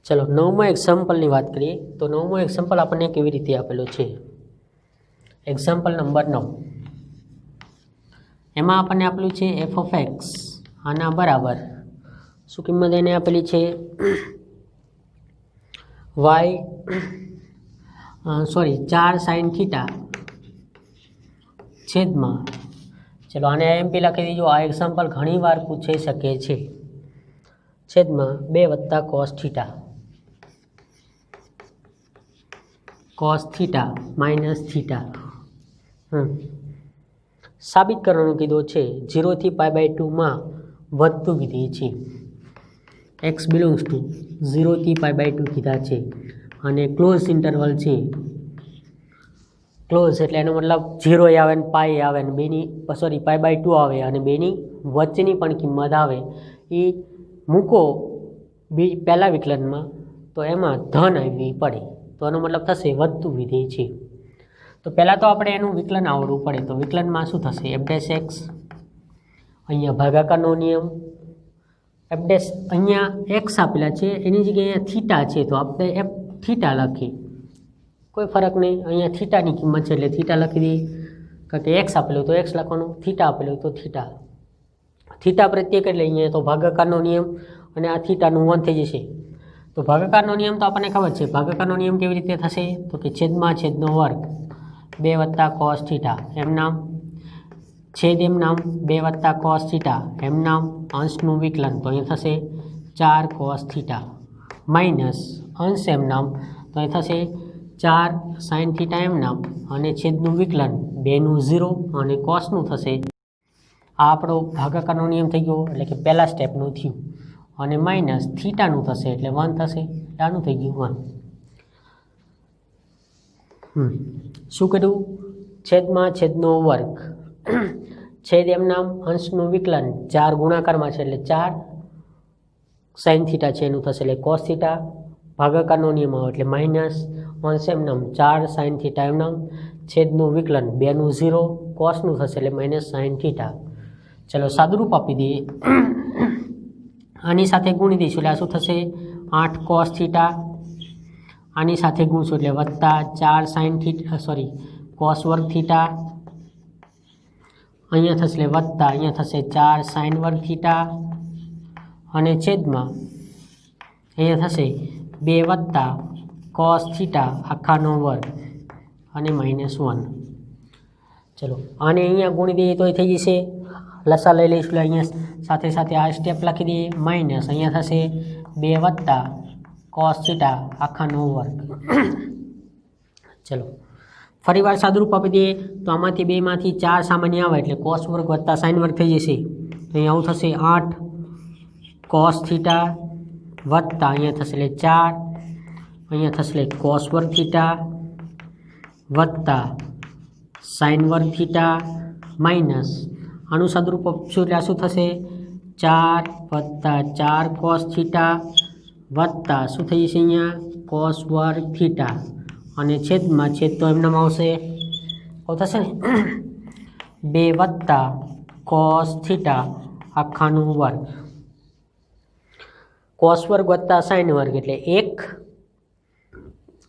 ચલો 9મા એક્ઝામ્પલની વાત કરીએ તો 9મો એક્ઝામ્પલ આપણને કેવી રીતે આપેલો છે. એક્ઝામ્પલ નંબર 9, એમાં આપણને આપેલું છે f of x આના બરાબર શું કિંમત એને આપેલી છે y 4 sin θ છેદમાં, ચલો આને એમ પી લખી દીજો. આ એક્ઝામ્પલ ઘણી વાર પૂછાઈ શકે છે. છેદમાં 2 + cos θ minus θ. સાબિત કરવાનું કીધું છે. 0 થી π/2 માં વધતું વિધેય છે. x બિલોંગ્સ ટુ 0 થી π/2 કીધા છે અને ક્લોઝ ઇન્ટરવલ છે. ક્લોઝ એટલે એનો મતલબ 0 આવે ને પાઈ આવે ને બેની π/2 આવે અને બેની વચ્ચેની પણ કિંમત આવે. એ મૂકો પહેલા વિકલનમાં તો એમાં ધન આવવી પડે, તો એનો મતલબ થશે વધતું વિધેય છે. તો પહેલાં તો આપણે એનું વિકલન આવડવું પડે. તો વિકલનમાં શું થશે f'(x), અહીંયા ભાગાકારનો નિયમ, f' અહીંયા x આપેલા છે એની જગ્યાએ અહીંયા થીટા છે તો આપણે f થીટા લખીએ, કોઈ ફરક નહીં. અહીંયા થીટાની કિંમત છે એટલે થીટા લખી દઈએ, કારણ કે x આપેલું તો x લખવાનું, થીટા આપેલું તો થીટા. થીટા પ્રત્યેક એટલે અહીંયા તો ભાગાકારનો નિયમ અને આ થીટાનું 1 થઈ જશે. તો ભાગાકારનો નિયમ તો આપણને ખબર છે. ભાગાકારનો નિયમ કેવી રીતે થશે તો કે છેદમાં છેદનો વર્ગ 2 + cos θ એમ નામ, છેદ એમ નામ 2 + cos θ એમ નામ, અંશનું વિકલન તો અહીં થશે 4 cos θ માઇનસ અંશ એમ નામ તો અહીં થશે 4 sin θ એમ નામ, અને છેદનું વિકલન 2નું 0 અને કોસનું થશે. આ આપણો ભાગાકારનો નિયમ થઈ ગયો એટલે કે પહેલા સ્ટેપનું થયું, અને માઇનસ થીટાનું થશે એટલે 1 થશે. આનું થઈ ગયું 1. શું કર્યું? છેદમાં છેદનો વર્ગ છેદ એમ નામ, અંશનું વિકલન 4 ગુણાકારમાં છે એટલે 4 sin θ છે એનું થશે એટલે cos θ. ભાગાકારનો નિયમ આવે એટલે માઇનસ અંશ એમ નામ 4 sin θ એમ નામ, છેદનું વિકલન 2નું 0 કોસનું થશે એટલે માઇનસ sin θ. ચલો સાદુરૂપ આપી દઈએ. આની સાથે ગુણી દઈશું એટલે આ શું થશે 8 cos θ. આની સાથે ગુણશું એટલે વત્તા 4 sin θ cos વર્ગ θ. અહીંયા થશે એટલે વત્તા અહીંયા થશે 4 sin વર્ગ θ અને છેદમાં અહીંયા થશે 2 + cos θ આખાનો વર્ગ અને -1. ચલો આને અહીંયા ગુણી દઈએ તો થઈ જશે. લસા લઈ લઈશું એટલે અહીંયા સાથે સાથે આ સ્ટેપ લખી દઈએ. માઇનસ અહીંયા થશે 2 + cos θ આખાનો વર્ગ. ચલો ફરી વાર સાદુરૂપ આપી દઈએ તો આમાંથી 2માંથી 4 સામાન્ય આવે એટલે cos વર્ગ વત્તા sin વર્ગ થઈ જશે. તો અહીંયા આવું થશે 8 cos θ વત્તા અહીંયા થશે એટલે 4, અહીંયા થશે એટલે cos વર્ગ θ વત્તા sin વર્ગ θ માઇનસ આનું સાદુરૂપ આપશું એટલે આ શું થશે 4 + 4 cos θ વત્તા શું થઈ જશે અહીંયા cos વર્ગ θ અને છેદમાં છેદ તો એમનામ આવશે આવું થશે ને 2 + cos θ આખાનો વર્ગ. cos વર્ગ વત્તા sin વર્ગ એટલે 1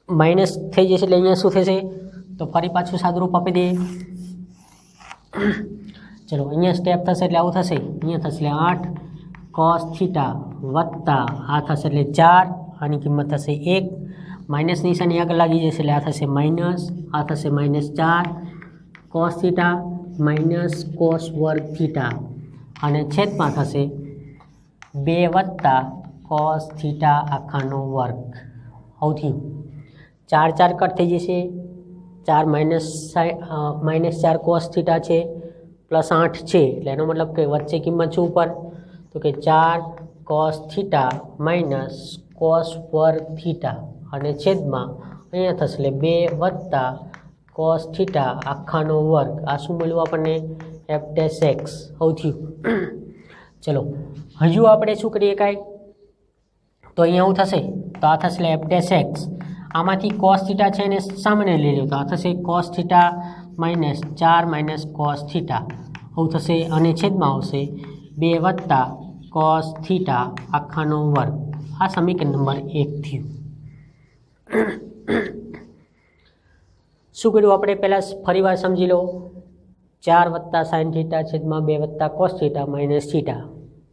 માઇનસ થઈ જશે એટલે અહીંયા શું થશે તો ફરી પાછું સાદુરૂપ આપી દઈએ. ચલો અહીંયા સ્ટેપ થશે એટલે આવું થશે. અહીંયા થશે એટલે 8 cos થીટા વત્તા આ થશે એટલે 4, આની કિંમત થશે 1, માઇનસ નિશાની આગળ લાગી જશે એટલે આ થશે માઇનસ, આ થશે -4 cos થીટા માઇનસ cos વર્ગ થીટા અને છેદમાં થશે 2 વત્તા cos થીટા આખાનો વર્ગ. આવું થયું. 4 કટ થઈ જશે. 4 -4 cos થીટા છે પ્લસ 8 છે એટલે એનો મતલબ કે વચ્ચે કિંમત શું ઉપર તો કે 4 cos થીટા માઇનસ cos વર્ગ થીટા અને છેદમાં અહીંયા થશે એટલે 2 વત્તા cos થીટા આખાનો વર્ગ. આ શું મળ્યું આપણને f'(x). આવું થયું. ચલો હજુ આપણે શું કરીએ કાંઈ તો અહીંયા આવું થશે તો આ થશે એટલે f'(x). આમાંથી cos થીટા છે એને સામાન્ય લઈ લો તો આ થશે cos થીટા -4 cos થીટા આવું થશે અને છેદમાં આવશે 2 વત્તા cos થીટા આખાનો વર્ગ. આ સમીકરણ નંબર 1 થયું. શું કર્યું આપણે પહેલાં ફરીવાર સમજી લો. 4 વત્તા sin થીટા છેદમાં 2 વત્તા cos થીટા માઇનસ થીટા.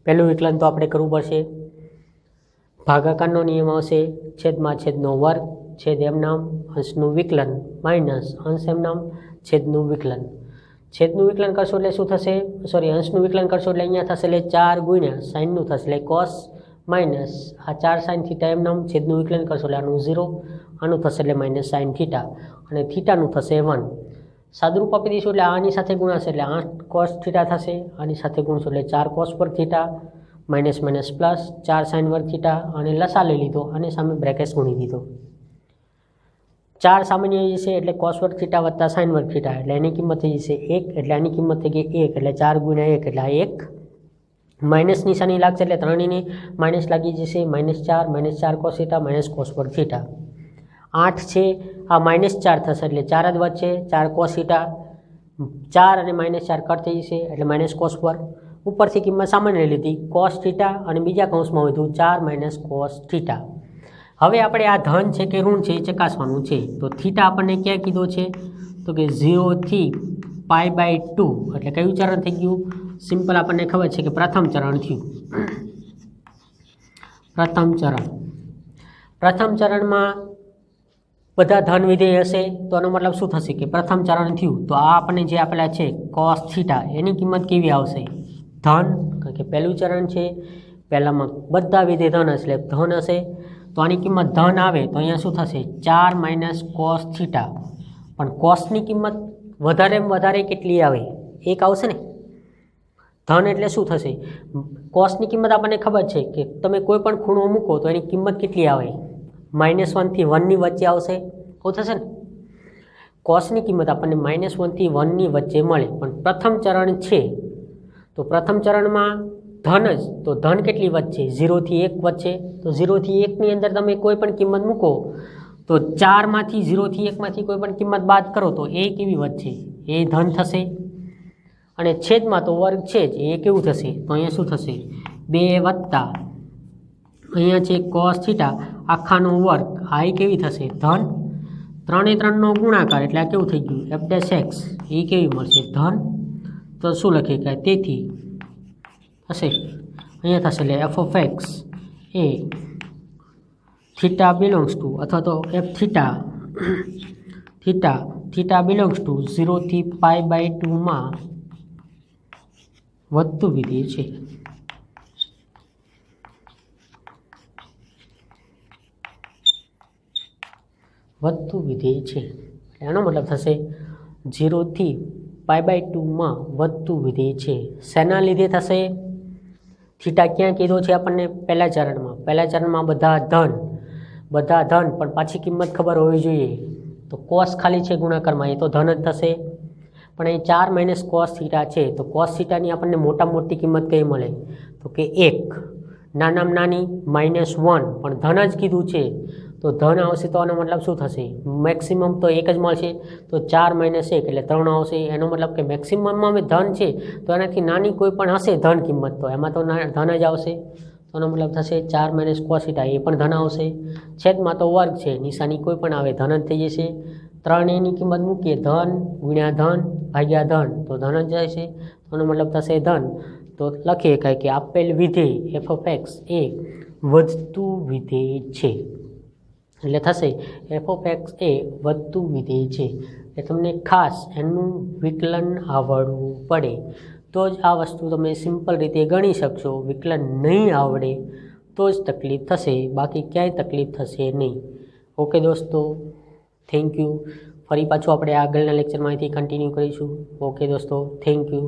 પહેલું વિકલન તો આપણે કરવું પડશે. ભાગાકારનો નિયમ આવશે છેદમાં છેદનો વર્ગ છેદ એમ નામ અંશનું વિકલન માઇનસ અંશ એમ નામ છેદનું વિકલન. છેદનું વિકલન કરશો એટલે શું થશે અંશનું વિકલન કરશો એટલે અહીંયા થશે એટલે 4 ગુણ્યા સાઇનનું થશે એટલે cos માઇનસ આ 4 sin થીટા એમ નામ છેદનું વિકલન કરશો એટલે આનું 0, આનું થશે એટલે માઇનસ sin થીટા અને થીટાનું થશે 1. સાદુરૂપ આપી દઈશું એટલે આની સાથે ગુણાશે એટલે 8 cos થીટા થશે, આની સાથે ગુણશો એટલે 4 cos વર્ગ થીટા માઇનસ પ્લસ 4 sin વર્ગ થીટા અને લસા લઈ લીધો અને સામે બ્રેકેટ ગુણી દીધો. 4 સામાન્ય જશે એટલે cos વર્ગ થીટા વત્તા sin વર્ગ થીટા એટલે એની કિંમત થઈ જશે 1 એટલે આની કિંમત થઈ ગઈ 1 એટલે 4 ગુણ્યા 1 એટલે આ 1. માઇનસ નિશાની લાગશે એટલે ત્રણેયની માઇનસ લાગી જશે -4 cos થીટા માઇનસ cos વર્ગ થીટા. 8 છે આ -4 થશે એટલે 4 જ વધશે 4 cos થીટા 4 અને -4 કટ થઈ જશે એટલે માઇનસ cos વર્ગ. ઉપરથી કિંમત સામાન્ય લીધી cos થીટા અને બીજા કૌંસમાં વધ્યું 4 cos થીટા. હવે આપણે આ ધન છે કે ઋણ છે એ ચકાસવાનું છે. તો થીટા આપણને ક્યાં કીધો છે તો કે 0 થી π/2 એટલે કયું ચરણ થઈ ગયું સિમ્પલ આપણને ખબર છે કે પ્રથમ ચરણ થયું. પ્રથમ ચરણમાં બધા ધન વિધેય હશે તો એનો મતલબ શું થશે કે પ્રથમ ચરણ થયું તો આ આપણને જે આપેલા છે cos થીટા એની કિંમત કેવી આવશે ધન, કારણ કે પહેલું ચરણ છે પહેલામાં બધા વિધેય ધન હશે એટલે ધન હશે તો આની કિંમત ધન આવે તો અહીંયા શું થશે 4 cos થીટા. પણ કોસની કિંમત વધારેમાં વધારે કેટલી આવે 1 આવશે ને. ધન એટલે શું થશે કોસની કિંમત આપણને ખબર છે કે તમે કોઈ પણ ખૂણો મૂકો તો એની કિંમત કેટલી આવે -1 થી 1 ની વચ્ચે આવશે. આવું થશે ને. કોસની કિંમત આપણને -1 થી 1 ની વચ્ચે મળે. પણ પ્રથમ ચરણ છે તો પ્રથમ ચરણમાં ધન જ તો ધન કેટલી વચ્ચે 0 થી 1 વચ્ચે. તો 0 થી 1 ની અંદર તમે કોઈ પણ કિંમત મૂકો તો 4 માંથી 0 થી 1 માંથી કોઈ પણ કિંમત બાદ કરો તો એ કેવી વચ્ચે એ ધન થશે. અને છેદમાં તો વર્ગ છે જ એ કેવું થશે તો અહીંયા શું થશે 2 વત્તા અહીંયા છે cos થીટા આખાનો વર્ગ આ એ કેવી થશે ધન. 3 એ 3 નો ગુણાકાર એટલે આ કેવું થઈ ગયું f'(x) એ કેવી મળશે ધન. તો શું લખી શકાય તેથી થશે અહીંયા થશે એટલે f(x) A theta belongs to અથવા તો f થીટા બિલોંગ્સ ટુ 0 થી π/2 માં વધતું વિધેય છે. વધતું વિધેય છે એનો મતલબ થશે 0 થી π/2 માં વધતું વિધેય છે. શેના લીધે થશે થીટા ક્યાં કીધો છે આપણને પહેલા ચરણમાં બધા ધન પણ પાછી કિંમત ખબર હોવી જોઈએ તો cos ખાલી છે ગુણાકારમાં એ તો ધન જ થશે. પણ અહીં 4 cos થીટા છે તો cos થીટાની આપણને મોટી કિંમત કઈ મળે તો કે 1, નાનામાં નાની -1 પણ ધન જ કીધું છે તો ધન આવશે તો આનો મતલબ શું થશે મેક્સિમમ તો 1 જ મળશે તો 4 - 1 એટલે 3 આવશે. એનો મતલબ કે મેક્સિમમમાં ધન છે તો એનાથી નાની કોઈ પણ હશે ધન કિંમત તો એમાં તો ધન જ આવશે. તો એનો મતલબ થશે 4 - cos θ, એ પણ ધન આવશે. છેદમાં તો વર્ગ છે, નિશાની કોઈ પણ આવે ધન જ થઈ જશે. 3a ની કિંમત મૂકીએ, ધન ગુણ્યા ધન ભાગ્યા ધન, તો ધન જ જાય છે. તો એનો મતલબ થશે ધન. તો લખી શકાય કે આપેલ વિધેય f(x) એ વધતું વિધેય છે. એટલે થશે f(x) એ વધતું વિધેય છે. એટલે તમને ખાસ એનું વિકલન આવડવું પડે, તો જ આ વસ્તુ તમે સિમ્પલ રીતે ગણી શકશો. વિકલન નહીં આવડે તો જ તકલીફ થશે, બાકી ક્યાંય તકલીફ થશે નહીં. ઓકે દોસ્તો, થેન્ક યુ. ફરી પાછું આપણે આગળના લેક્ચરમાંથી કન્ટિન્યુ કરીશું. ઓકે દોસ્તો, થેન્ક યુ.